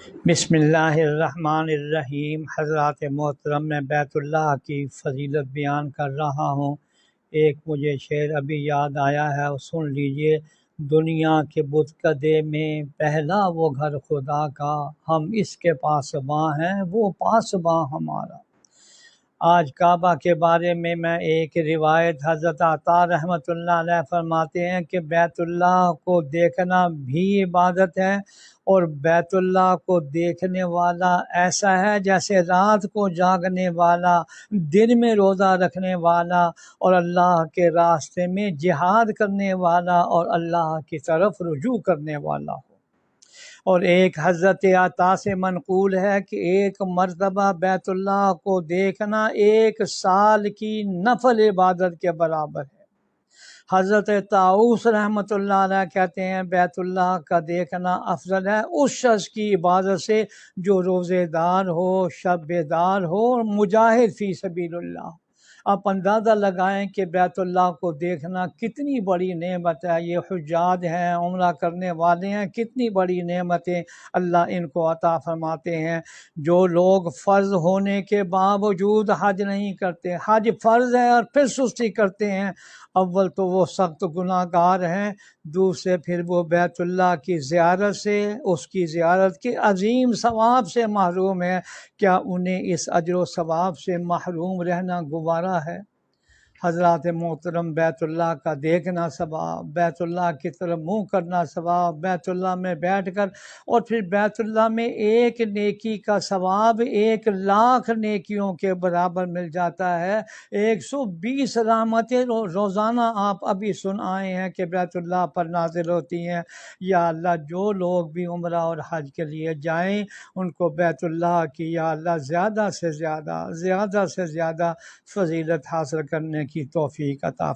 بسم اللہ الرحمن الرحیم۔ حضرات محترم، میں بیت اللہ کی فضیلت بیان کر رہا ہوں۔ ایک مجھے شعر ابھی یاد آیا ہے، سن لیجئے۔ دنیا کے بت کدے میں پہلا وہ گھر خدا کا، ہم اس کے پاسباں ہیں وہ پاسباں ہمارا۔ آج کعبہ کے بارے میں ایک روایت حضرت عطا رحمۃ اللہ علیہ فرماتے ہیں کہ بیت اللہ کو دیکھنا بھی عبادت ہے، اور بیت اللہ کو دیکھنے والا ایسا ہے جیسے رات کو جاگنے والا، دن میں روزہ رکھنے والا، اور اللہ کے راستے میں جہاد کرنے والا، اور اللہ کی طرف رجوع کرنے والا ہو۔ اور ایک حضرت عطا سے منقول ہے کہ ایک مرتبہ بیت اللہ کو دیکھنا 1 سال کی نفل عبادت کے برابر ہے۔ حضرت طاؤس رحمۃ اللہ علیہ کہتے ہیں بیت اللہ کا دیکھنا افضل ہے اس شخص کی عبادت سے جو روزے دار ہو، شب بیدار ہو، اور مجاہد فی سبیل اللہ۔ آپ اندازہ لگائیں کہ بیت اللہ کو دیکھنا کتنی بڑی نعمت ہے۔ یہ حجاج ہیں، عمرہ کرنے والے ہیں، کتنی بڑی نعمتیں اللہ ان کو عطا فرماتے ہیں۔ جو لوگ فرض ہونے کے باوجود حج نہیں کرتے، حج فرض ہے اور پھر سستی کرتے ہیں، اول تو وہ سخت گناہ گار ہیں، دوسرے پھر وہ بیت اللہ کی زیارت سے، اس کی زیارت کے عظیم ثواب سے محروم ہے۔ کیا انہیں اس اجر و ثواب سے محروم رہنا گوارا ہے؟ حضرات محترم، بیت اللہ کا دیکھنا ثواب، بیت اللہ کی طرف منہ کرنا ثواب، بیت اللہ میں بیٹھ کر اور پھر بیت اللہ میں ایک نیکی کا ثواب 1,00,000 نیکیوں کے برابر مل جاتا ہے۔ 120 رحمتیں روزانہ آپ ابھی سن آئے ہیں کہ بیت اللہ پر نازل ہوتی ہیں۔ یا اللہ، جو لوگ بھی عمرہ اور حج کے لیے جائیں ان کو بیت اللہ کی یا اللہ زیادہ سے زیادہ فضیلت حاصل کرنے کی توفیق عطا